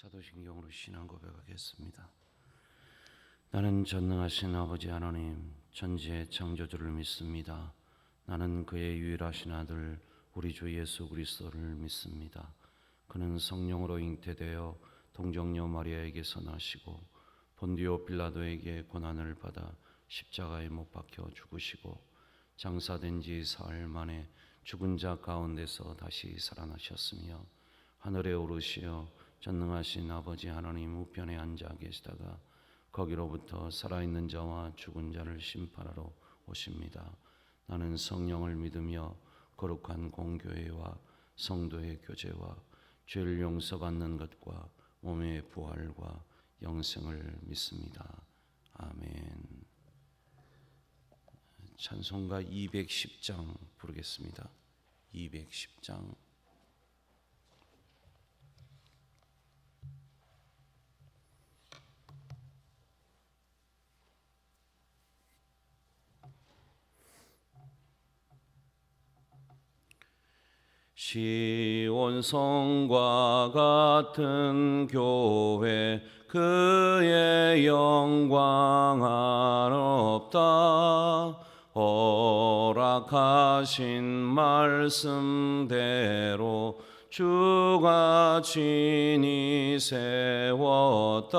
사도신경으로 신앙 고백하겠습니다. 나는 전능하신 아버지 하나님 천지의 창조주를 믿습니다. 나는 그의 유일하신 아들 우리 주 예수 그리스도를 믿습니다. 그는 성령으로 잉태되어 동정녀 마리아에게서 나시고 본디오 빌라도에게 고난을 받아 십자가에 못 박혀 죽으시고 장사된 지 사흘 만에 죽은 자 가운데서 다시 살아나셨으며 하늘에 오르시어 전능하신 아버지 하나님 우편에 앉아 계시다가 거기로부터 살아있는 자와 죽은 자를 심판하러 오십니다. 나는 성령을 믿으며 거룩한 공교회와 성도의 교제와 죄를 용서받는 것과 몸의 부활과 영생을 믿습니다. 아멘. 찬송가 210장 부르겠습니다. 210장. 시온성과 같은 교회 그의 영광 한없다. 허락하신 말씀대로 주가 친히 세웠다.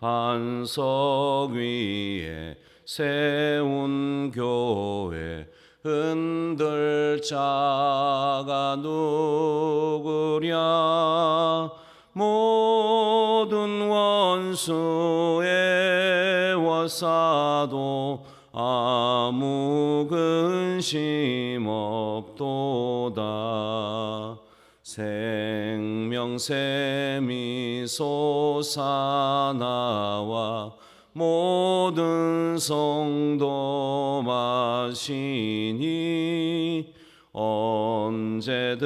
반석 위에 세운 교회 흔들 자가 누구랴. 모든 원수의 워싸도 아무 근심 없도다. 생명샘이 솟아나와 모든 성도 마시니 언제든지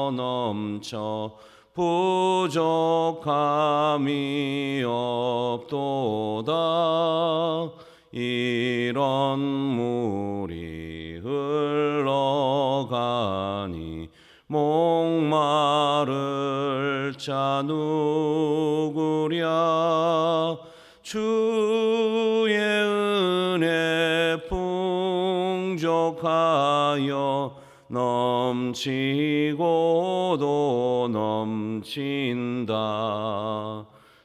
흘러넘쳐 부족함이 없도다. 이런 물이 흘러가니 목마를 자 누구랴. 주의 은혜 풍족하여 넘치고도 넘친다.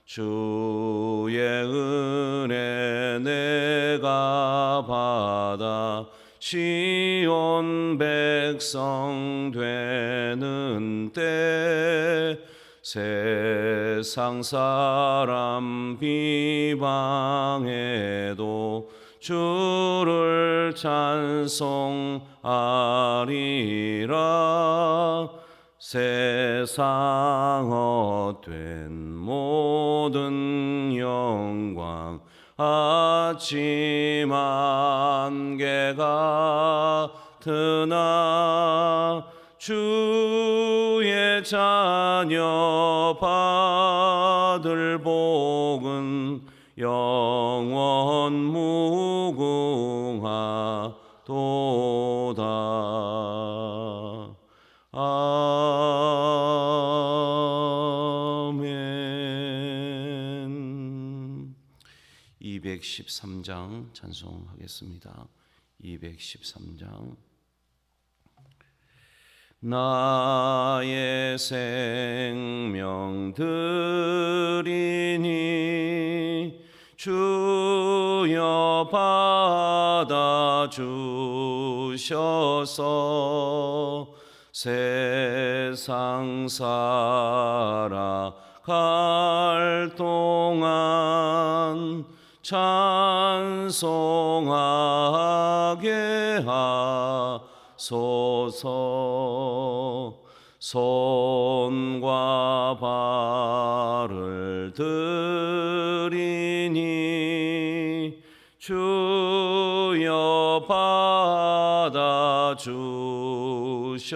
주의 은혜 내가 받아 시온 백성 되는 때 세상 사람 비방해도 주를 찬송하리라. 세상 헛된 모든 영광 아침 안개 같으나 주의 자녀 받을 복은 영원 무궁하도다. 아멘. 213장 찬송하겠습니다. 213장. 나의 생명 드리니 주여 받아 주셔서 세상 살아갈 동안 찬송하게 하소서. 손과 발을 드리니 주여 받아 주셔서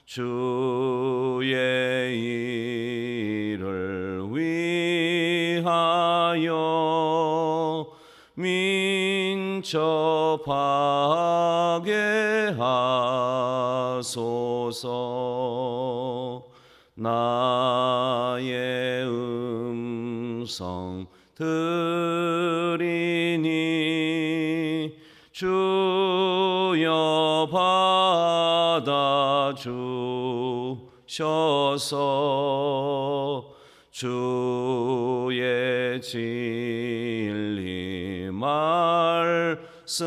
주의 일을 위하여 민첩하게 하소서. 하소서. 나의 음성 들으니 주여 받아주셔서. 주의 진리 말씀만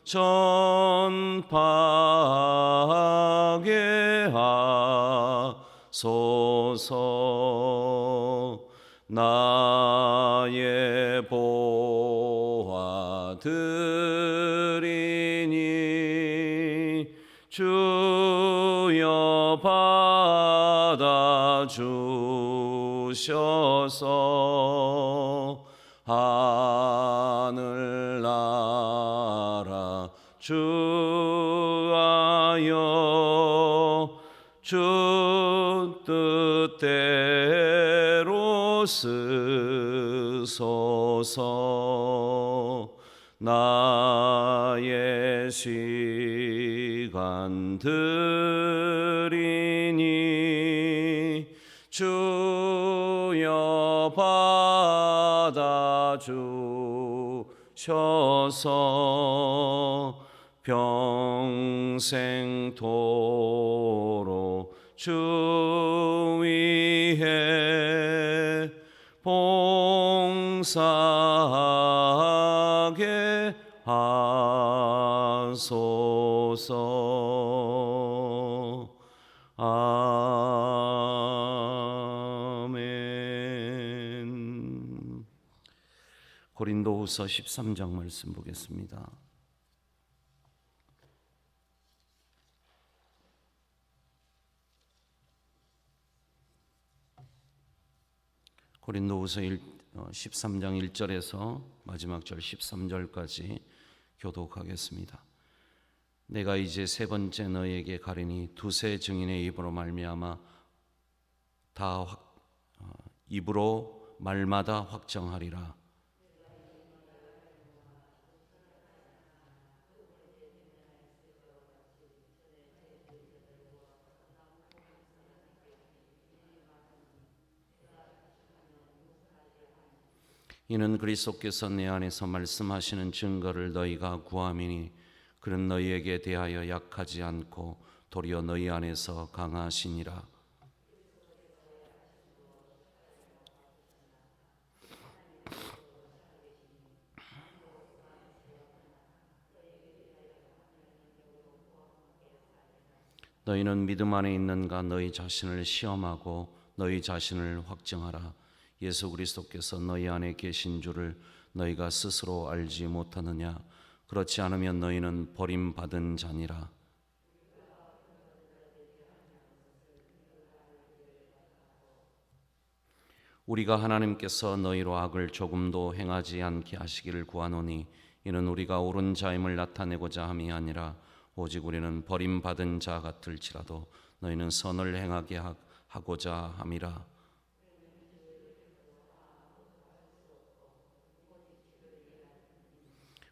전파하게 하소서. 나의 보화 드리니 주여 받아주셔서. 하늘나라 주하여 주 뜻대로 쓰소서. 나의 시간 드리니 주여 받아주셔서. 평생토록 주 위해 봉사하게 하소서. 아멘. 고린도후서 13장 말씀 보겠습니다. 고린도후서 13장 1절에서 마지막 절 13절까지 교독하겠습니다. 내가 이제 세 번째 너희에게 가리니 두세 증인의 입으로 말미암아 입으로 말마다 확정하리라. 이는 그리스도께서 내 안에서 말씀하시는 증거를 너희가 구함이니 그는 너희에게 대하여 약하지 않고 도리어 너희 안에서 강하시니라. 너희는 믿음 안에 있는가 너희 자신을 시험하고 너희 자신을 확증하라. 예수 그리스도께서 너희 안에 계신 줄을 너희가 스스로 알지 못하느냐? 그렇지 않으면 너희는 버림받은 자니라. 우리가 하나님께서 너희로 악을 조금도 행하지 않게 하시기를 구하노니 이는 우리가 옳은 자임을 나타내고자 함이 아니라 오직 우리는 버림받은 자 같을지라도 너희는 선을 행하게 하고자 함이라.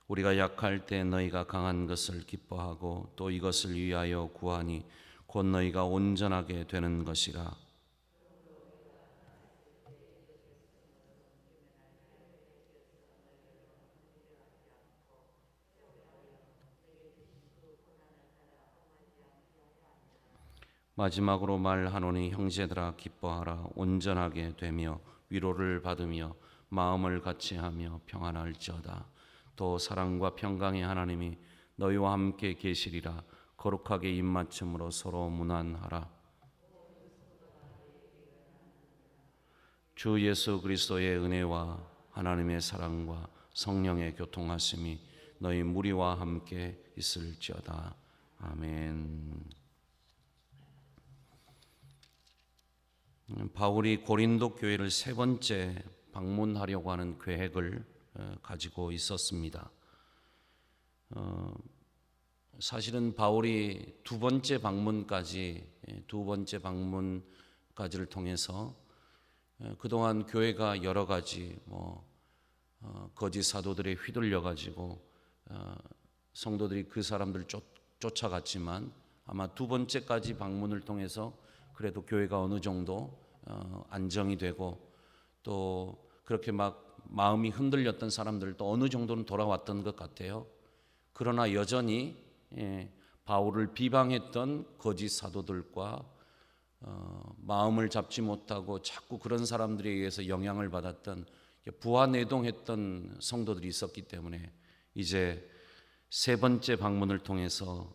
우리가 약할 때 너희가 강한 것을 기뻐하고 또 이것을 위하여 구하니 곧 너희가 온전하게 되는 것이라. 마지막으로 말하노니 형제들아 기뻐하라. 온전하게 되며 위로를 받으며 마음을 같이하며 평안할지어다. 또 사랑과 평강의 하나님이 너희와 함께 계시리라. 거룩하게 입맞춤으로 서로 문안하라. 주 예수 그리스도의 은혜와 하나님의 사랑과 성령의 교통하심이 너희 무리와 함께 있을지어다. 아멘. 바울이 고린도 교회를 세 번째 방문하려고 하는 계획을 가지고 있었습니다. 사실은 바울이 두 번째 방문까지를 통해서 그동안 교회가 여러 가지 거짓 사도들에 휘둘려 가지고 성도들이 그 사람들 쫓아갔지만 아마 두 번째까지 방문을 통해서 그래도 교회가 어느 정도 안정이 되고 또 그렇게 막 마음이 흔들렸던 사람들도 어느 정도는 돌아왔던 것 같아요. 그러나 여전히 바울을 비방했던 거짓 사도들과 마음을 잡지 못하고 자꾸 그런 사람들에 의해서 영향을 받았던 부하내동했던 성도들이 있었기 때문에 이제 세 번째 방문을 통해서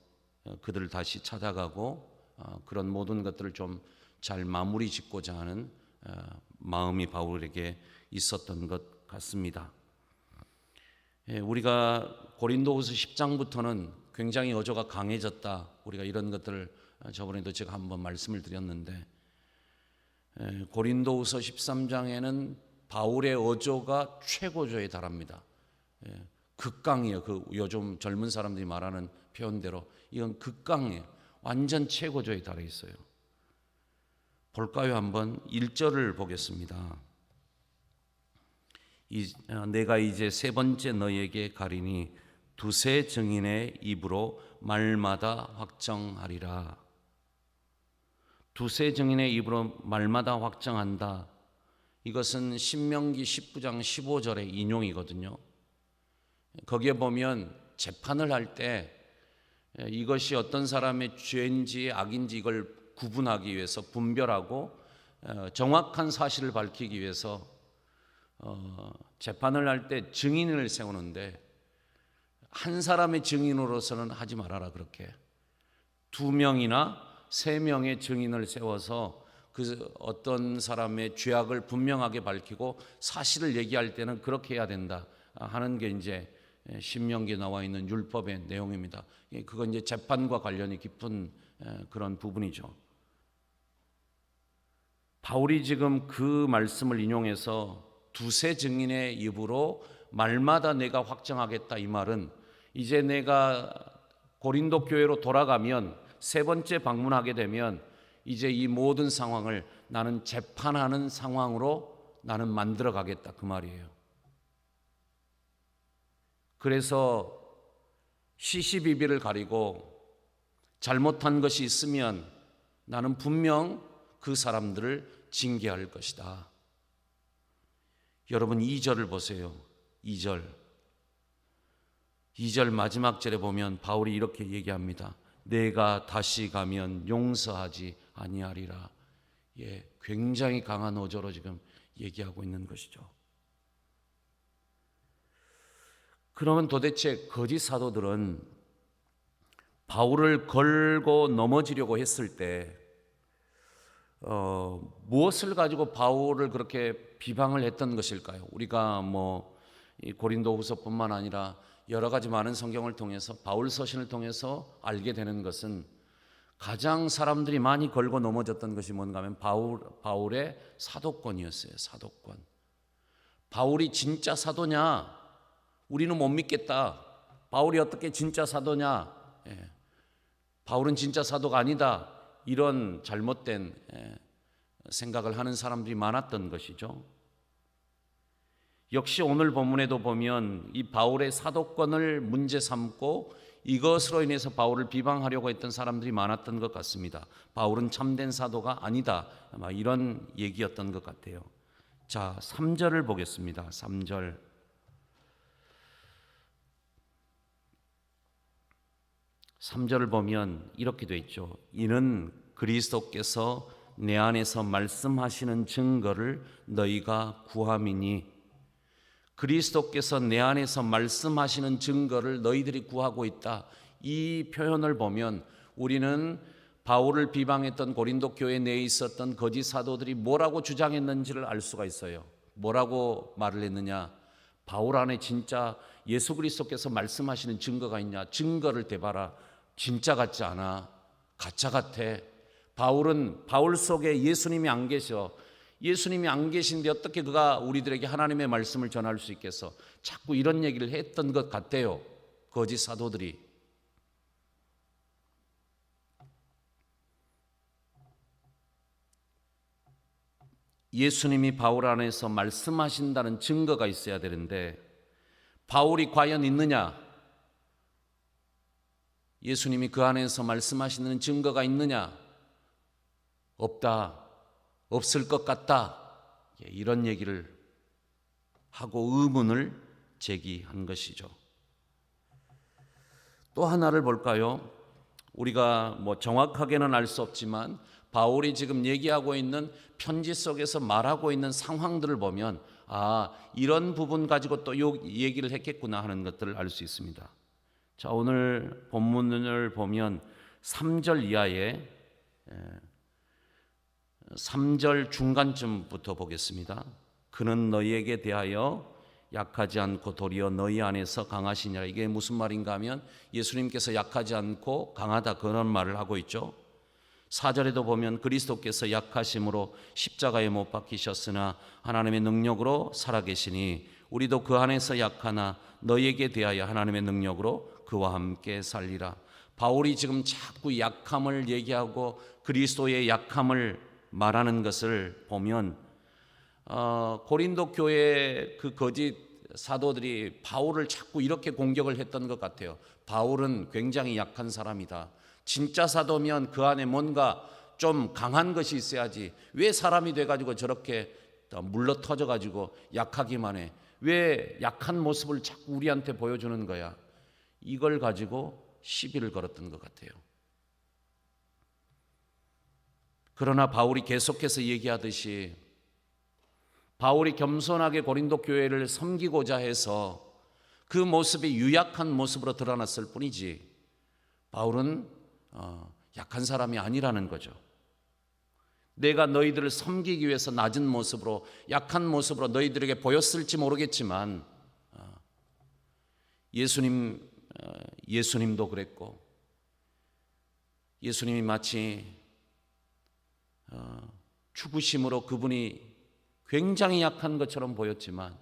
그들을 다시 찾아가고 그런 모든 것들을 좀 잘 마무리 짓고자 하는 마음이 바울에게 있었던 것 같습니다. 우리가 고린도후서 10장부터는 굉장히 어조가 강해졌다. 우리가 이런 것들을 저번에도 제가 한번 말씀을 드렸는데 고린도후서 13장에는 바울의 어조가 최고조에 달합니다. 극강이에요. 그 요즘 젊은 사람들이 말하는 표현대로 이건 극강이에요. 완전 최고조에 달해 있어요. 볼까요? 한번 1절을 보겠습니다. 내가 이제 세 번째 너희에게 가리니 두세 증인의 입으로 말마다 확정하리라. 두세 증인의 입으로 말마다 확정한다. 이것은 신명기 19장 15절의 인용이거든요. 거기에 보면 재판을 할 때 이것이 어떤 사람의 죄인지 악인지 이걸 구분하기 위해서 분별하고 정확한 사실을 밝히기 위해서 재판을 할 때 증인을 세우는데 한 사람의 증인으로서는 하지 말아라. 그렇게 2명이나 3명의 증인을 세워서 그 어떤 사람의 죄악을 분명하게 밝히고 사실을 얘기할 때는 그렇게 해야 된다 하는 게 이제 신명기에 나와 있는 율법의 내용입니다. 그건 이제 재판과 관련이 깊은 그런 부분이죠. 바울이 지금 그 말씀을 인용해서 두세 증인의 입으로 말마다 내가 확정하겠다. 이 말은 이제 내가 고린도 교회로 돌아가면 세 번째 방문하게 되면 이제 이 모든 상황을 나는 재판하는 상황으로 나는 만들어 가겠다. 그 말이에요. 그래서 시시비비를 가리고 잘못한 것이 있으면 나는 분명 그 사람들을 징계할 것이다. 여러분 2절을 보세요. 2절 마지막 절에 보면 바울이 이렇게 얘기합니다. 내가 다시 가면 용서하지 아니하리라. 굉장히 강한 어조로 지금 얘기하고 있는 것이죠. 그러면 도대체 거짓 사도들은 바울을 걸고 넘어지려고 했을 때 무엇을 가지고 바울을 그렇게 비방을 했던 것일까요? 우리가 이 고린도후서뿐만 아니라 여러 가지 많은 성경을 통해서 바울 서신을 통해서 알게 되는 것은 가장 사람들이 많이 걸고 넘어졌던 것이 뭔가 하면 바울의 사도권이었어요. 사도권. 바울이 진짜 사도냐? 우리는 못 믿겠다. 바울이 어떻게 진짜 사도냐? 바울은 진짜 사도가 아니다. 이런 잘못된 생각을 하는 사람들이 많았던 것이죠. 역시 오늘 본문에도 보면 이 바울의 사도권을 문제 삼고 이것으로 인해서 바울을 비방하려고 했던 사람들이 많았던 것 같습니다. 바울은 참된 사도가 아니다. 아마 이런 얘기였던 것 같아요. 자, 3절을 보겠습니다. 3절을 보면 이렇게 돼 있죠. 이는 그리스도께서 내 안에서 말씀하시는 증거를 너희가 구함이니. 그리스도께서 내 안에서 말씀하시는 증거를 너희들이 구하고 있다. 이 표현을 보면 우리는 바울을 비방했던 고린도 교회 내에 있었던 거짓 사도들이 뭐라고 주장했는지를 알 수가 있어요. 뭐라고 말을 했느냐? 바울 안에 진짜 예수 그리스도께서 말씀하시는 증거가 있냐? 증거를 대봐라. 진짜 같지 않아. 가짜 같아. 바울 속에 예수님이 안 계셔. 예수님이 안 계신데 어떻게 그가 우리들에게 하나님의 말씀을 전할 수 있겠어? 자꾸 이런 얘기를 했던 것 같아요. 거짓 사도들이. 예수님이 바울 안에서 말씀하신다는 증거가 있어야 되는데 바울이 과연 있느냐? 예수님이 그 안에서 말씀하시는 증거가 있느냐? 없다. 없을 것 같다. 이런 얘기를 하고 의문을 제기한 것이죠. 또 하나를 볼까요? 우리가 정확하게는 알 수 없지만 바울이 지금 얘기하고 있는 편지 속에서 말하고 있는 상황들을 보면 이런 부분 가지고 또 얘기를 했겠구나 하는 것들을 알 수 있습니다. 자, 오늘 본문을 보면 3절 이하에 3절 중간쯤부터 보겠습니다. 그는 너희에게 대하여 약하지 않고 도리어 너희 안에서 강하시니라. 이게 무슨 말인가 하면 예수님께서 약하지 않고 강하다 그런 말을 하고 있죠. 4절에도 보면 그리스도께서 약하심으로 십자가에 못 박히셨으나 하나님의 능력으로 살아계시니 우리도 그 안에서 약하나 너희에게 대하여 하나님의 능력으로 그와 함께 살리라. 바울이 지금 자꾸 약함을 얘기하고 그리스도의 약함을 말하는 것을 보면 고린도 교회 그 거짓 사도들이 바울을 자꾸 이렇게 공격을 했던 것 같아요. 바울은 굉장히 약한 사람이다. 진짜 사도면 그 안에 뭔가 좀 강한 것이 있어야지. 왜 사람이 돼가지고 저렇게 물러 터져가지고 약하기만 해? 왜 약한 모습을 자꾸 우리한테 보여주는 거야? 이걸 가지고 시비를 걸었던 것 같아요. 그러나 바울이 계속해서 얘기하듯이 바울이 겸손하게 고린도 교회를 섬기고자 해서 그 모습이 유약한 모습으로 드러났을 뿐이지 바울은 약한 사람이 아니라는 거죠. 내가 너희들을 섬기기 위해서 낮은 모습으로 약한 모습으로 너희들에게 보였을지 모르겠지만 예수님도 그랬고 예수님이 마치 죽으심으로 그분이 굉장히 약한 것처럼 보였지만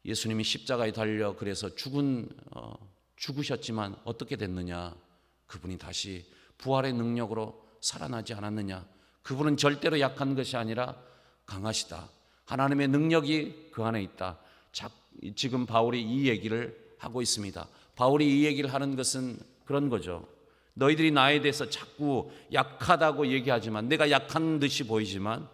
예수님이 십자가에 달려 그래서 죽으셨지만 어떻게 됐느냐? 그분이 다시 부활의 능력으로 살아나지 않았느냐? 그분은 절대로 약한 것이 아니라 강하시다. 하나님의 능력이 그 안에 있다. 지금 바울이 이 얘기를 하고 있습니다. 바울이 이 얘기를 하는 것은 그런 거죠. 너희들이 나에 대해서 자꾸 약하다고 얘기하지만 내가 약한 듯이 보이지만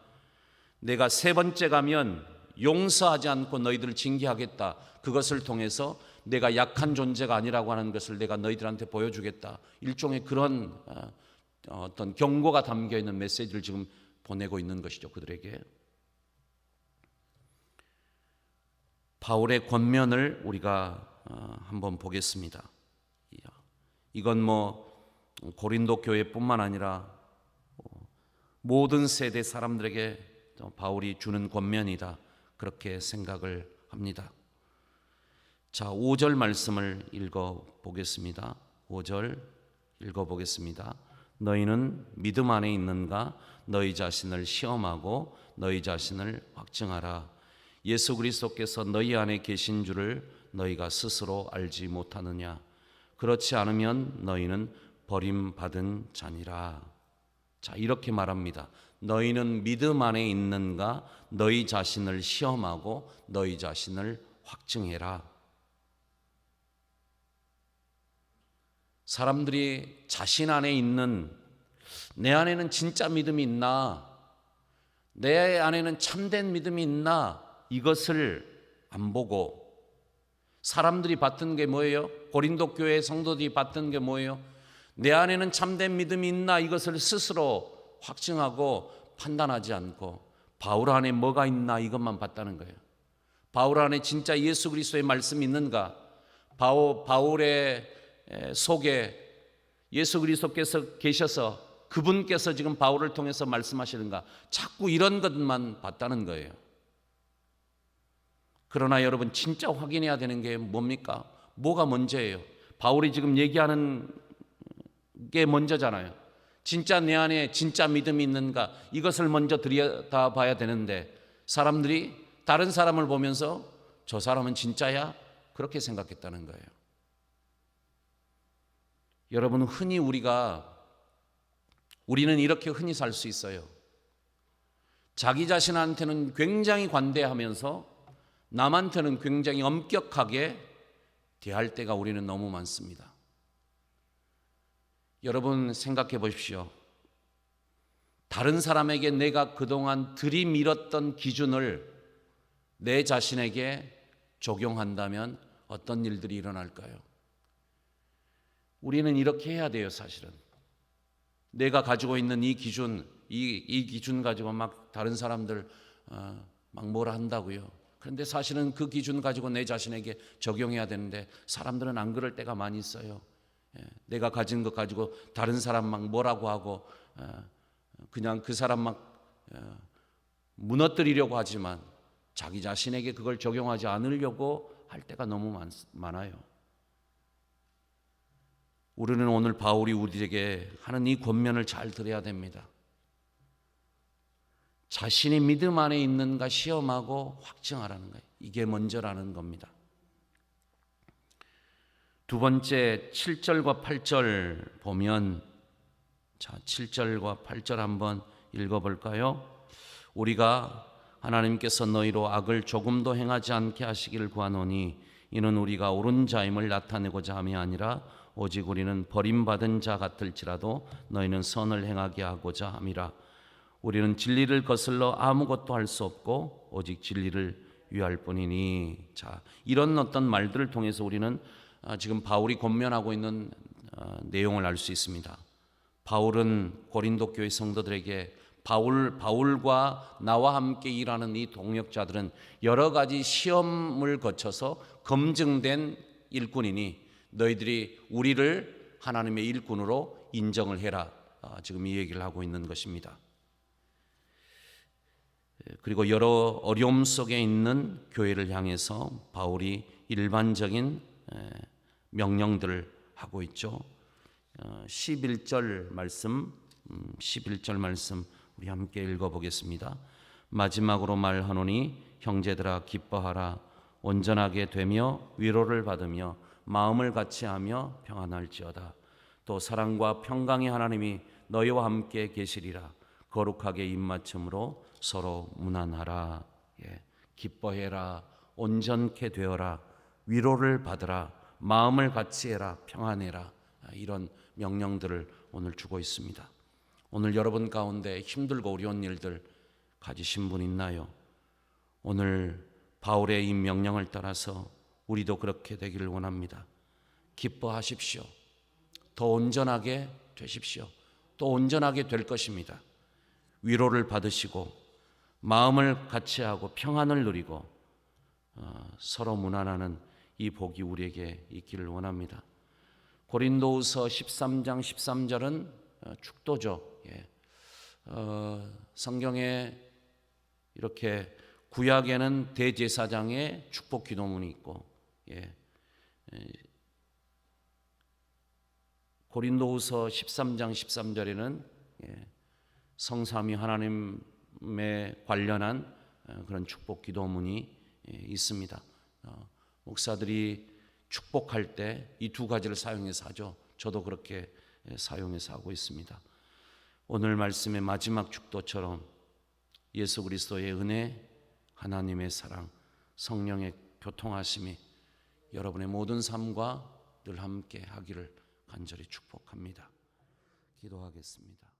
내가 세 번째 가면 용서하지 않고 너희들을 징계하겠다. 그것을 통해서 내가 약한 존재가 아니라고 하는 것을 내가 너희들한테 보여주겠다. 일종의 그런 어떤 경고가 담겨있는 메시지를 지금 보내고 있는 것이죠. 그들에게. 바울의 권면을 우리가 한번 보겠습니다. 이건 고린도 교회뿐만 아니라 모든 세대 사람들에게 바울이 주는 권면이다. 그렇게 생각을 합니다. 자, 5절 말씀을 읽어보겠습니다. 5절 읽어보겠습니다. 너희는 믿음 안에 있는가? 너희 자신을 시험하고 너희 자신을 확증하라. 예수 그리스도께서 너희 안에 계신 줄을 너희가 스스로 알지 못하느냐? 그렇지 않으면 너희는 버림받은 자니라. 자, 이렇게 말합니다. 너희는 믿음 안에 있는가? 너희 자신을 시험하고 너희 자신을 확증해라. 사람들이 자신 안에 있는 내 안에는 진짜 믿음이 있나? 내 안에는 참된 믿음이 있나? 이것을 안 보고 사람들이 봤던 게 뭐예요? 고린도 교회 성도들이 봤던 게 뭐예요? 내 안에는 참된 믿음이 있나? 이것을 스스로 확증하고 판단하지 않고 바울 안에 뭐가 있나 이것만 봤다는 거예요. 바울 안에 진짜 예수 그리스도의 말씀이 있는가? 바울의 속에 예수 그리스도께서 계셔서 그분께서 지금 바울을 통해서 말씀하시는가? 자꾸 이런 것만 봤다는 거예요. 그러나 여러분 진짜 확인해야 되는 게 뭡니까? 뭐가 먼저예요? 바울이 지금 얘기하는 게 먼저잖아요. 진짜 내 안에 진짜 믿음이 있는가? 이것을 먼저 들여다봐야 되는데 사람들이 다른 사람을 보면서 저 사람은 진짜야? 그렇게 생각했다는 거예요. 여러분 흔히 우리는 이렇게 흔히 살 수 있어요. 자기 자신한테는 굉장히 관대하면서 남한테는 굉장히 엄격하게 대할 때가 우리는 너무 많습니다. 여러분 생각해 보십시오. 다른 사람에게 내가 그동안 들이밀었던 기준을 내 자신에게 적용한다면 어떤 일들이 일어날까요? 우리는 이렇게 해야 돼요, 사실은. 내가 가지고 있는 이 기준, 이 기준 가지고 막 다른 사람들 막 뭐라 한다고요. 그런데 사실은 그 기준 가지고 내 자신에게 적용해야 되는데 사람들은 안 그럴 때가 많이 있어요. 내가 가진 것 가지고 다른 사람 막 뭐라고 하고 그냥 그 사람 막 무너뜨리려고 하지만 자기 자신에게 그걸 적용하지 않으려고 할 때가 너무 많아요. 우리는 오늘 바울이 우리에게 하는 이 권면을 잘 들어야 됩니다. 자신이 믿음 안에 있는가 시험하고 확증하라는 거예요. 이게 먼저라는 겁니다. 두 번째 7절과 8절 보면, 자 7절과 8절 한번 읽어볼까요? 우리가 하나님께서 너희로 악을 조금도 행하지 않게 하시기를 구하노니 이는 우리가 옳은 자임을 나타내고자 함이 아니라 오직 우리는 버림받은 자 같을지라도 너희는 선을 행하게 하고자 함이라. 우리는 진리를 거슬러 아무것도 할 수 없고 오직 진리를 위할 뿐이니. 자, 이런 어떤 말들을 통해서 우리는 지금 바울이 권면하고 있는 내용을 알 수 있습니다. 바울은 고린도 교회 성도들에게 바울과 나와 함께 일하는 이 동역자들은 여러 가지 시험을 거쳐서 검증된 일꾼이니 너희들이 우리를 하나님의 일꾼으로 인정을 해라. 지금 이 얘기를 하고 있는 것입니다. 그리고 여러 어려움 속에 있는 교회를 향해서 바울이 일반적인 명령들을 하고 있죠. 11절 말씀 우리 함께 읽어보겠습니다. 마지막으로 말하노니 형제들아 기뻐하라. 온전하게 되며 위로를 받으며 마음을 같이하며 평안할지어다. 또 사랑과 평강의 하나님이 너희와 함께 계시리라. 거룩하게 입맞춤으로 서로 문안하라. 기뻐해라. 온전케 되어라. 위로를 받으라. 마음을 같이해라. 평안해라. 이런 명령들을 오늘 주고 있습니다. 오늘 여러분 가운데 힘들고 어려운 일들 가지신 분 있나요? 오늘 바울의 이 명령을 따라서 우리도 그렇게 되기를 원합니다. 기뻐하십시오. 더 온전하게 되십시오. 또 온전하게 될 것입니다. 위로를 받으시고 마음을 같이하고 평안을 누리고 서로 문안하는 이 복이 우리에게 있기를 원합니다. 고린도후서 13장 13절은 축도죠. 성경에 이렇게 구약에는 대제사장의 축복 기도문이 있고 고린도후서 13장 13절에는 성삼위 하나님에 관련한 그런 축복 기도문이 있습니다. 목사들이 축복할 때 이 두 가지를 사용해서 하죠. 저도 그렇게 사용해서 하고 있습니다. 오늘 말씀의 마지막 축도처럼 예수 그리스도의 은혜, 하나님의 사랑, 성령의 교통하심이 여러분의 모든 삶과 늘 함께 하기를 간절히 축복합니다. 기도하겠습니다.